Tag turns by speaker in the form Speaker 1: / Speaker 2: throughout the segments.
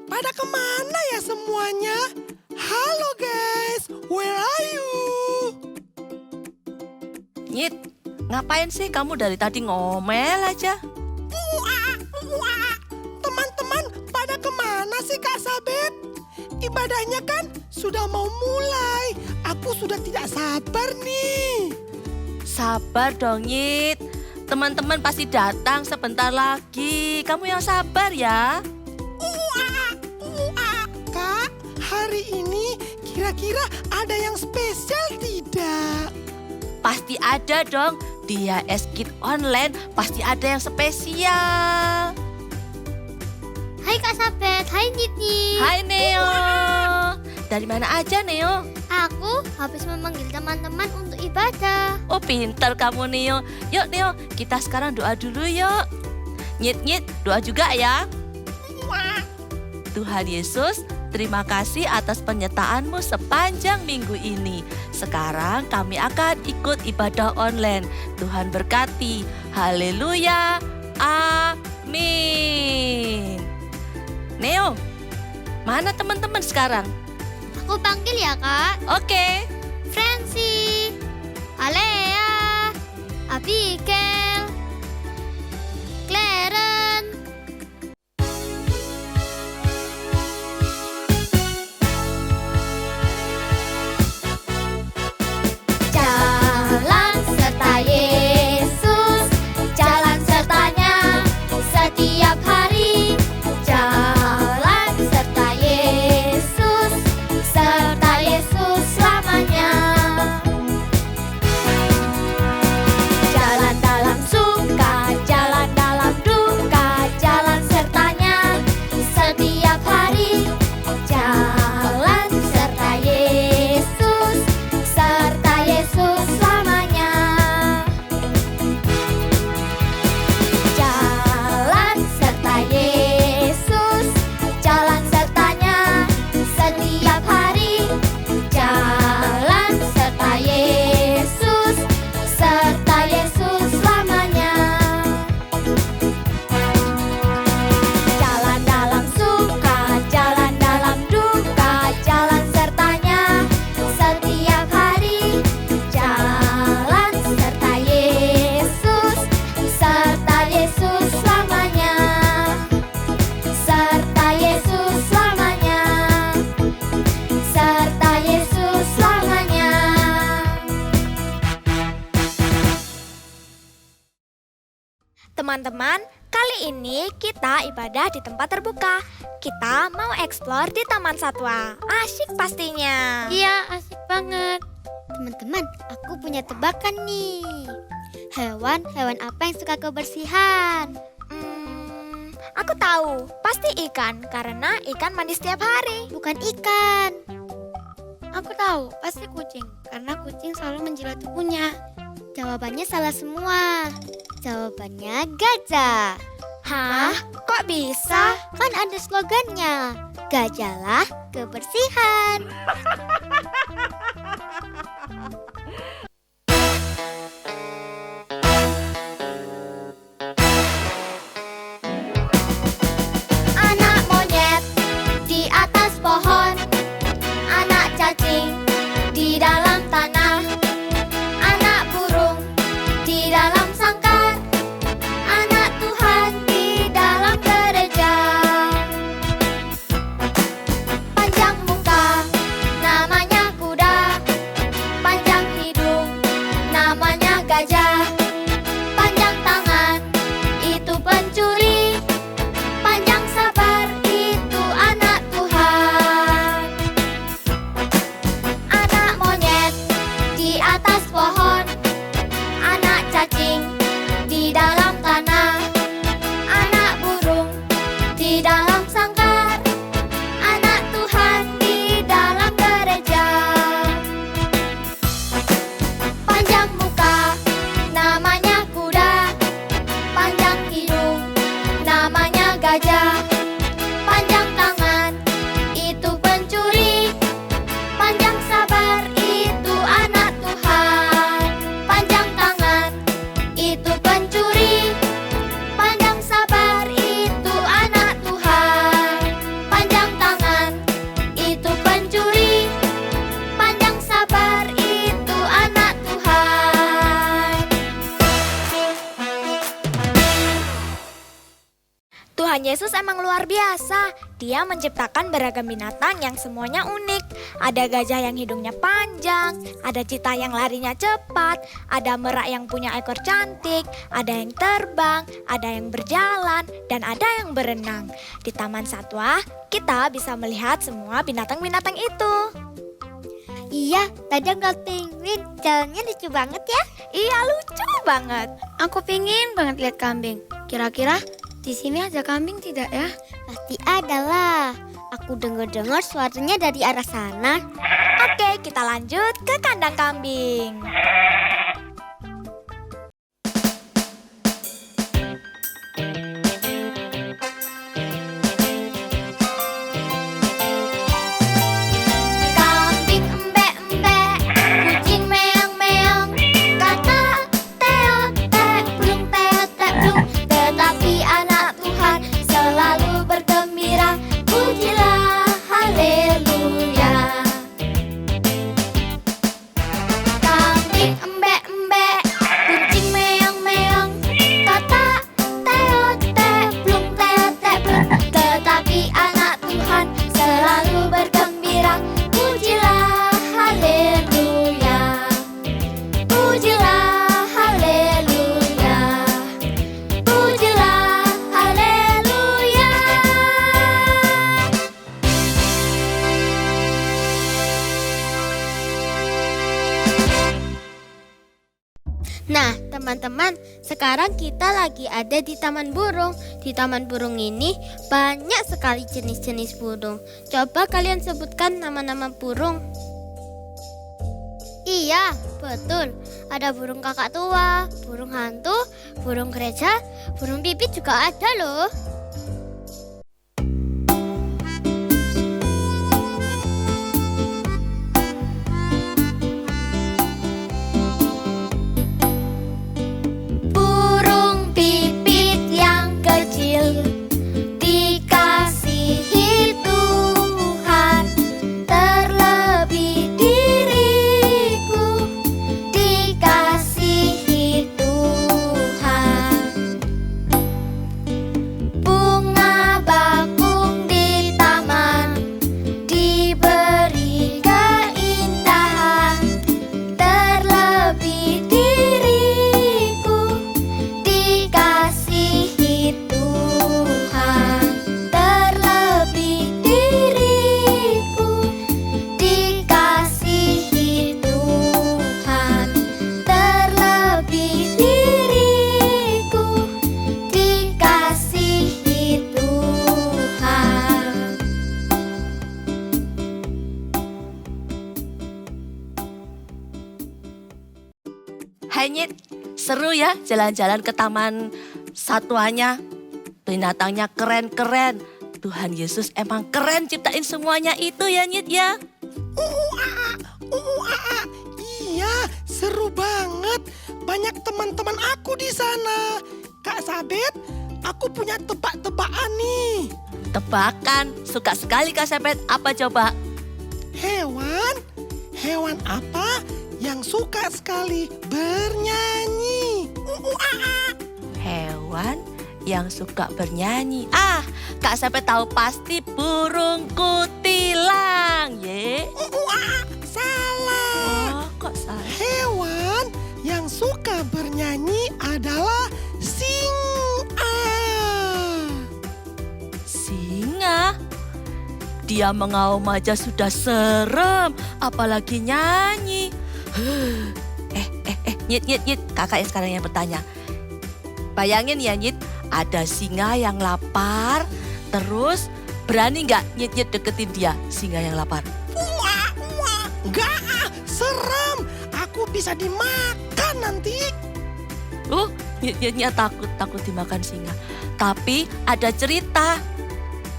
Speaker 1: Pada kemana ya semuanya? Halo guys, where are you?
Speaker 2: Nyit, ngapain sih kamu dari tadi ngomel aja?
Speaker 1: Teman-teman, pada kemana sih Kak Sabet? Ibadahnya kan sudah mau mulai. Aku sudah tidak sabar nih.
Speaker 2: Sabar dong, Nyit. Teman-teman pasti datang sebentar lagi. Kamu yang sabar ya.
Speaker 1: Kak, hari ini kira-kira ada yang spesial tidak?
Speaker 2: Pasti ada dong. Di HS Kid Online pasti ada yang spesial.
Speaker 3: Hai Kak Sabet, hai Niti.
Speaker 2: Hai Neo. Dari mana aja Neo?
Speaker 3: Aku habis memanggil teman-teman untuk ibadah.
Speaker 2: Oh pintar kamu Neo. Yuk Neo, kita sekarang doa dulu yuk. Nyit, doa juga ya. Tuhan Yesus, terima kasih atas penyertaan-Mu sepanjang minggu ini. Sekarang kami akan ikut ibadah online. Tuhan berkati. Haleluya. Amin. Neo, mana teman-teman sekarang?
Speaker 3: Aku panggil ya Kak.
Speaker 2: Oke.
Speaker 3: Francie, Alea, Abigail, Clarence. Jalan serta Yesus, jalan sertanya setiap hari. Jalan serta Yesus, serta Yesus selamanya. Jalan dalam suka, jalan dalam duka, jalan sertanya setiap hari. Jalan serta Yesus, serta Yesus selamanya. Jalan serta Yesus, jalan sertanya setiap hari. Jalan serta Yesus, serta Yesus selamanya. Jalan dalam suka, jalan dalam duka, jalan sertanya setiap hari. Jalan serta Yesus, serta Yesus selamanya. Serta Yesus selamanya. Serta Yesus selamanya.
Speaker 4: Teman-teman, kali ini kita ibadah di tempat terbuka. Kita mau eksplor di Taman Satwa. Asyik pastinya.
Speaker 3: Iya, asik banget. Teman-teman, aku punya tebakan nih. Hewan apa yang suka kebersihan?
Speaker 4: Aku tahu, pasti ikan karena ikan mandi setiap hari.
Speaker 3: Bukan ikan. Aku tahu, pasti kucing karena kucing selalu menjilat tubuhnya. Jawabannya salah semua. Jawabannya gajah.
Speaker 4: Hah? Kok bisa?
Speaker 3: Kan ada slogannya. Gajahlah kebersihan. Anak monyet di atas pohon, anak cacing di dalam tanah, anak burung di dalam sangkar, anak Tuhan di dalam gereja. Panjang muka, namanya kuda. Panjang hidung, namanya gajah. Panjang tangan, itu pencuri. Panjang sabar, itu anak Tuhan. Anak monyet di atas pohon, anak cacing di dalam tanah, anak burung di dalam sangkar, anak Tuhan di dalam gereja. Panjang muka, namanya kuda. Panjang hidung, namanya gajah. Panjang tangan, itu pencuri. Panjang sabar, itu anak Tuhan.
Speaker 4: Yesus emang luar biasa. Dia menciptakan beragam binatang yang semuanya unik. Ada gajah yang hidungnya panjang, ada cita yang larinya cepat, ada merak yang punya ekor cantik, ada yang terbang, ada yang berjalan, dan ada yang berenang. Di Taman Satwa, kita bisa melihat semua binatang-binatang itu.
Speaker 3: Iya, tadi ngeliat penguin, jalannya lucu banget ya.
Speaker 4: Iya, lucu banget.
Speaker 3: Aku pingin banget lihat kambing. Kira-kira di sini ada kambing tidak ya? Pasti ada lah. Aku dengar-dengar suaranya dari arah sana.
Speaker 4: Oke, kita lanjut ke kandang kambing.
Speaker 3: Kambing embek-embek, kucing meong-meong, kata teotek, burung teotek, burung. Tetapi anak Tuhan selalu bergembira, pujilah haleluya. Kambing embek-embek, kucing meong-meong, kata teotek, burung teotek, burung. Tetapi anak Tuhan selalu bergembira, pujilah haleluya. Pujilah haleluya. Pujilah haleluya. Nah, teman-teman, sekarang kita lagi ada di Taman Burung. Di Taman Burung ini banyak sekali jenis-jenis burung. Coba kalian sebutkan nama-nama burung. Iya, betul. Ada burung kakak tua, burung hantu, burung gereja, burung pipit juga ada loh. Burung pipit yang kecil dikasihi Tuhan, terlebih diriku dikasihi Tuhan. Bunga bakung di taman diberi keindahan, terlebih diriku dikasihi Tuhan, terlebih diriku dikasihi Tuhan, terlebih diriku dikasihi Tuhan.
Speaker 2: Hai Nyit, seru ya jalan-jalan ke taman satwanya. Binatangnya keren-keren. Tuhan Yesus emang keren ciptain semuanya itu ya Nyit ya.
Speaker 1: Iya, seru banget. Banyak teman-teman aku di sana. Kak Sabet, aku punya tebak-tebakan nih.
Speaker 2: Tebakan, suka sekali Kak Sepet. Apa coba?
Speaker 1: Hewan apa yang suka sekali bernyanyi?
Speaker 2: Hewan yang suka bernyanyi. Ah, Kak Sepet tahu pasti burung kutilang. Ye.
Speaker 1: Salah.
Speaker 2: Oh, kok salah?
Speaker 1: Hewan yang suka bernyanyi adalah singa.
Speaker 2: Singa? Dia mengaum aja sudah serem, apalagi nyanyi. Nyit, kakak yang sekarang yang bertanya. Bayangin ya Nyit, ada singa yang lapar, terus berani nggak Nyit deketin dia, singa yang lapar?
Speaker 1: Enggak, serem. Aku bisa dimakan nanti.
Speaker 2: Nyit takut dimakan singa. Tapi ada cerita.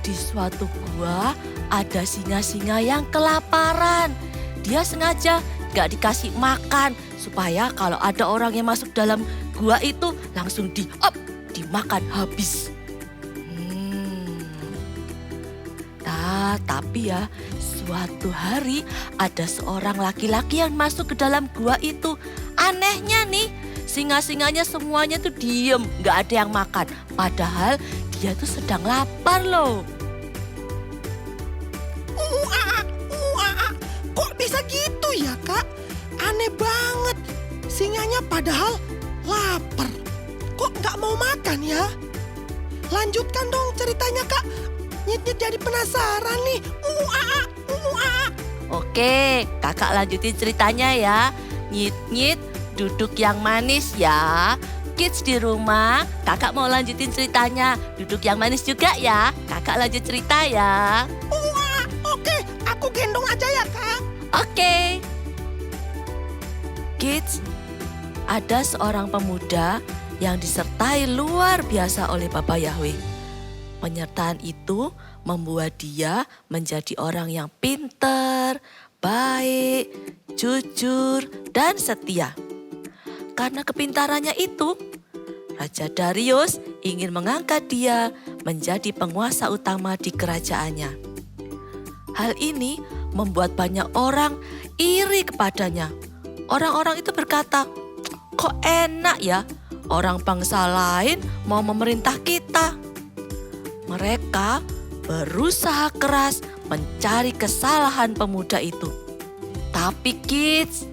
Speaker 2: Di suatu gua ada singa-singa yang kelaparan. Dia sengaja gak dikasih makan supaya kalau ada orang yang masuk dalam gua itu langsung dimakan habis. Tapi ya suatu hari ada seorang laki-laki yang masuk ke dalam gua itu. Anehnya nih, singa-singanya semuanya tuh diem, gak ada yang makan. Padahal dia tuh sedang lapar loh.
Speaker 1: Kok bisa gitu ya, Kak? Aneh banget. Singanya padahal lapar. Kok nggak mau makan ya? Lanjutkan dong ceritanya, Kak. Nyit-nyit jadi penasaran nih.
Speaker 2: Oke, kakak lanjutin ceritanya ya. Nyit-nyit, duduk yang manis ya. Kids di rumah, kakak mau lanjutin ceritanya. Duduk yang manis juga ya. Kakak lanjut cerita ya.
Speaker 1: Oke, aku gendong aja ya, Kak.
Speaker 2: Oke. Kids, ada seorang pemuda yang disertai luar biasa oleh Bapa Yahweh. Penyertaan itu membuat dia menjadi orang yang pintar, baik, jujur, dan setia. Karena kepintarannya itu, Raja Darius ingin mengangkat dia menjadi penguasa utama di kerajaannya. Hal ini membuat banyak orang iri kepadanya. Orang-orang itu berkata, kok enak ya orang bangsa lain mau memerintah kita. Mereka berusaha keras mencari kesalahan pemuda itu. Tapi kids,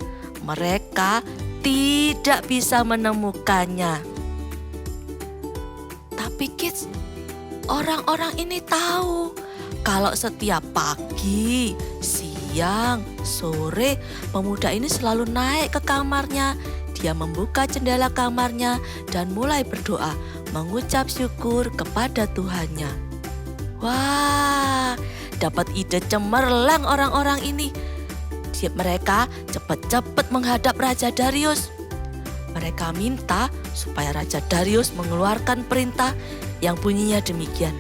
Speaker 2: mereka tidak bisa menemukannya. Tapi kids, orang-orang ini tahu kalau setiap pagi, siang, sore, pemuda ini selalu naik ke kamarnya. Dia membuka jendela kamarnya dan mulai berdoa, mengucap syukur kepada Tuhannya. Wah, dapat ide cemerlang orang-orang ini. Mereka cepat-cepat menghadap Raja Darius. Mereka minta supaya Raja Darius mengeluarkan perintah yang bunyinya demikian.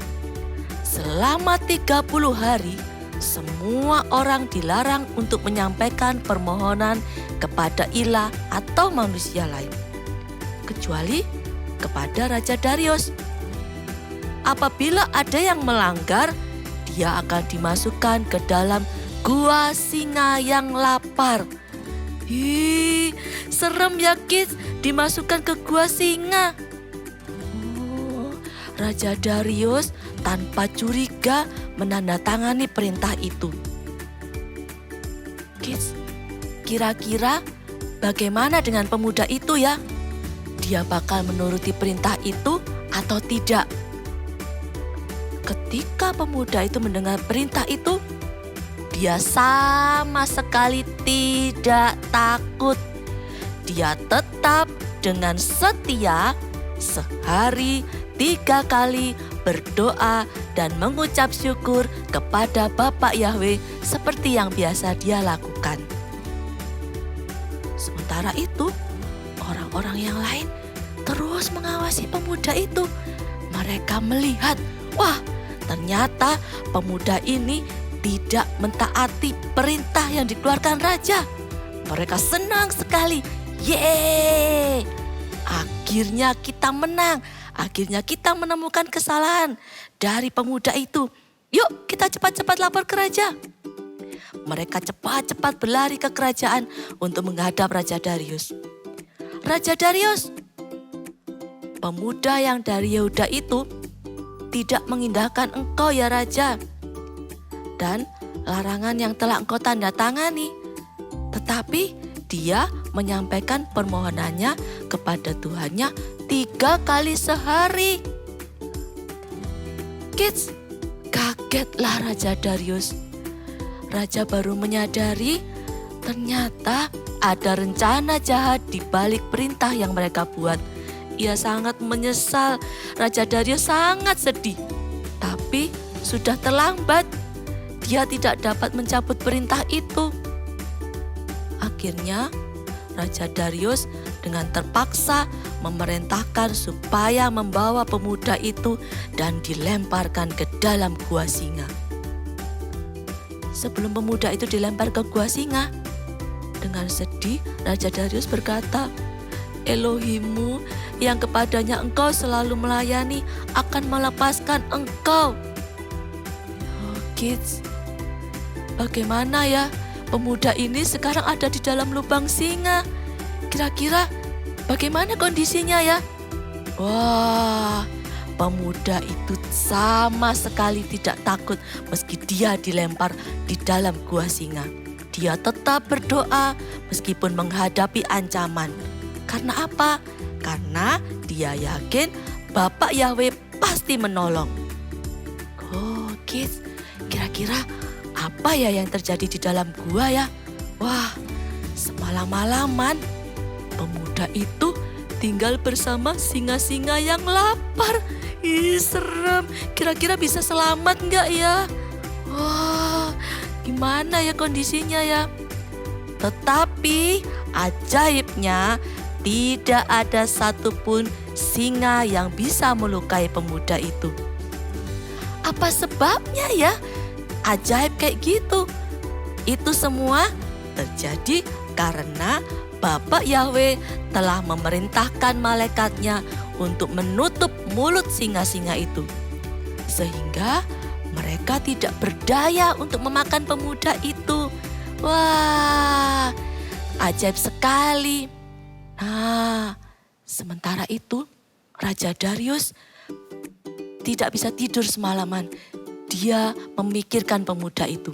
Speaker 2: Selama 30 hari, semua orang dilarang untuk menyampaikan permohonan kepada ilah atau manusia lain, kecuali kepada Raja Darius. Apabila ada yang melanggar, dia akan dimasukkan ke dalam gua singa yang lapar. Ih, serem ya kids, dimasukkan ke gua singa. Raja Darius tanpa curiga menandatangani perintah itu. Kids, kira-kira bagaimana dengan pemuda itu ya? Dia bakal menuruti perintah itu atau tidak? Ketika pemuda itu mendengar perintah itu, dia sama sekali tidak takut. Dia tetap dengan setia sehari 3 kali berdoa dan mengucap syukur kepada Bapa Yahweh seperti yang biasa dia lakukan. Sementara itu, orang-orang yang lain terus mengawasi pemuda itu. Mereka melihat, wah, ternyata pemuda ini tidak mentaati perintah yang dikeluarkan raja. Mereka senang sekali. Yeay! Akhirnya kita menang. Akhirnya kita menemukan kesalahan dari pemuda itu. Yuk kita cepat-cepat lapor ke raja. Mereka cepat-cepat berlari ke kerajaan untuk menghadap Raja Darius. Raja Darius, pemuda yang dari Yehuda itu tidak mengindahkan engkau ya raja. Dan larangan yang telah engkau tanda tangani. Tetapi dia menyampaikan permohonannya kepada Tuhannya 3 kali sehari. Kids, kagetlah Raja Darius. Raja baru menyadari ternyata ada rencana jahat di balik perintah yang mereka buat. Ia sangat menyesal. Raja Darius sangat sedih. Tapi sudah terlambat. Dia tidak dapat mencabut perintah itu. Akhirnya Raja Darius dengan terpaksa memerintahkan supaya membawa pemuda itu dan dilemparkan ke dalam gua singa. Sebelum pemuda itu dilempar ke gua singa, dengan sedih Raja Darius berkata, Elohimmu yang kepadanya engkau selalu melayani akan melepaskan engkau. Oh, kids, bagaimana ya? Pemuda ini sekarang ada di dalam lubang singa. Kira-kira bagaimana kondisinya ya? Wah, pemuda itu sama sekali tidak takut meski dia dilempar di dalam gua singa. Dia tetap berdoa meskipun menghadapi ancaman. Karena apa? Karena dia yakin Bapak Yahweh pasti menolong. Oh, kids, kira-kira apa ya yang terjadi di dalam gua ya? Wah, semalam-malaman pemuda itu tinggal bersama singa-singa yang lapar. Ih, serem. Kira-kira bisa selamat nggak ya? Wah, gimana ya kondisinya ya? Tetapi ajaibnya tidak ada satupun singa yang bisa melukai pemuda itu. Apa sebabnya ya? Ajaib kayak gitu. Itu semua terjadi karena Bapak Yahweh telah memerintahkan malaikatnya untuk menutup mulut singa-singa itu. Sehingga mereka tidak berdaya untuk memakan pemuda itu. Wah, ajaib sekali. Nah, sementara itu Raja Darius tidak bisa tidur semalaman. Dia memikirkan pemuda itu.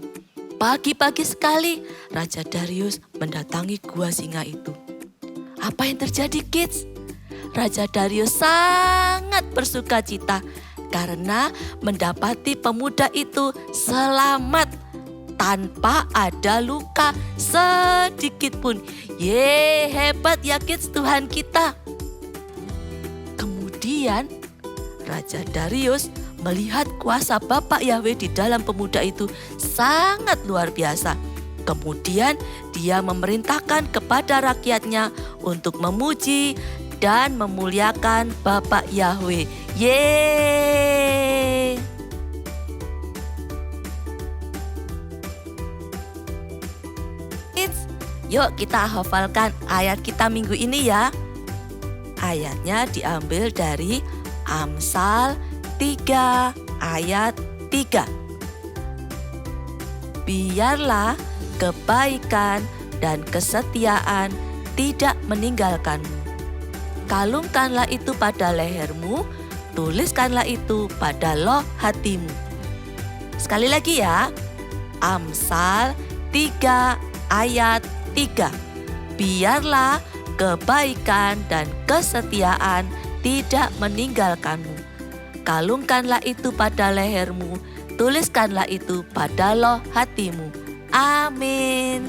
Speaker 2: Pagi-pagi sekali Raja Darius mendatangi gua singa itu. Apa yang terjadi, kids? Raja Darius sangat bersuka cita karena mendapati pemuda itu selamat tanpa ada luka sedikit pun. Ye, hebat ya kids Tuhan kita. Kemudian Raja Darius melihat kuasa Bapak Yahweh di dalam pemuda itu sangat luar biasa. Kemudian dia memerintahkan kepada rakyatnya untuk memuji dan memuliakan Bapak Yahweh. Yeay! Yuk kita hafalkan ayat kita minggu ini ya. Ayatnya diambil dari Amsal 3 ayat 3. Biarlah kebaikan dan kesetiaan tidak meninggalkanmu. Kalungkanlah itu pada lehermu, tuliskanlah itu pada loh hatimu. Sekali lagi ya, Amsal 3 ayat 3. Biarlah kebaikan dan kesetiaan tidak meninggalkanmu. Kalungkanlah itu pada lehermu, tuliskanlah itu pada loh hatimu. Amin.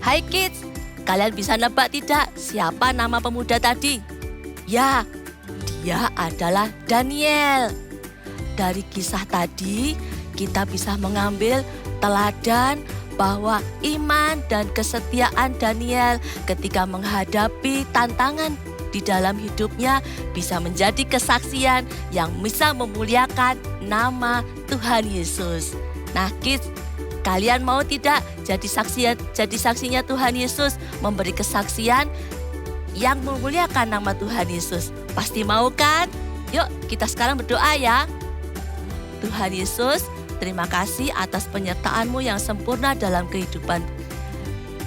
Speaker 2: Hai kids, kalian bisa nebak tidak siapa nama pemuda tadi? Ya, dia adalah Daniel. Dari kisah tadi, kita bisa mengambil teladan bahwa iman dan kesetiaan Daniel ketika menghadapi tantangan di dalam hidupnya bisa menjadi kesaksian yang bisa memuliakan nama Tuhan Yesus. Nah kids, kalian mau tidak jadi saksinya Tuhan Yesus, memberi kesaksian yang memuliakan nama Tuhan Yesus? Pasti mau kan? Yuk kita sekarang berdoa ya. Tuhan Yesus, terima kasih atas penyertaan-Mu yang sempurna dalam kehidupan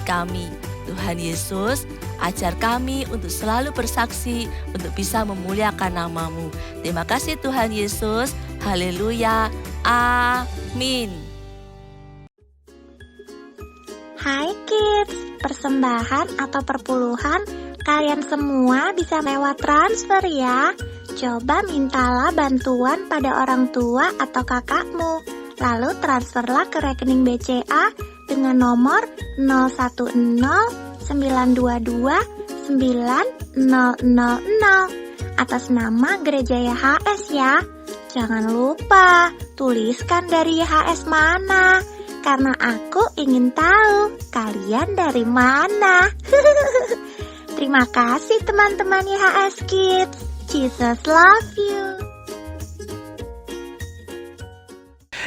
Speaker 2: kami. Tuhan Yesus, ajar kami untuk selalu bersaksi, untuk bisa memuliakan nama-Mu. Terima kasih Tuhan Yesus. Haleluya. Amin.
Speaker 5: Hai kids, persembahan atau perpuluhan kalian semua bisa lewat transfer ya. Coba mintalah bantuan pada orang tua atau kakakmu. Lalu transferlah ke rekening BCA dengan nomor 01092290000 atas nama Gereja YHS ya. Jangan lupa tuliskan dari YHS mana, karena aku ingin tahu kalian dari mana. Terima kasih teman-teman YHS Kids. Jesus love you.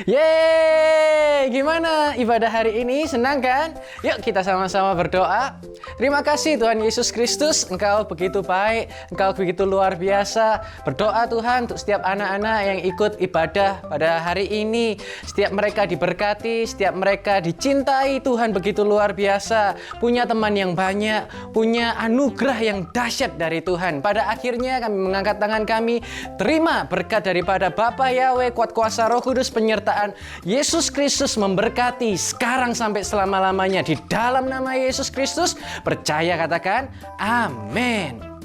Speaker 6: Yeay, gimana ibadah hari ini? Senang kan? Yuk kita sama-sama berdoa. Terima kasih Tuhan Yesus Kristus, Engkau begitu baik, Engkau begitu luar biasa. Berdoa Tuhan untuk setiap anak-anak yang ikut ibadah pada hari ini. Setiap mereka diberkati, setiap mereka dicintai Tuhan begitu luar biasa. Punya teman yang banyak, punya anugerah yang dahsyat dari Tuhan. Pada akhirnya kami mengangkat tangan kami, terima berkat daripada Bapa Yahweh, kuat kuasa Roh Kudus, penyertaan Yesus Kristus memberkati sekarang sampai selama-lamanya. Di dalam nama Yesus Kristus, percaya katakan amin.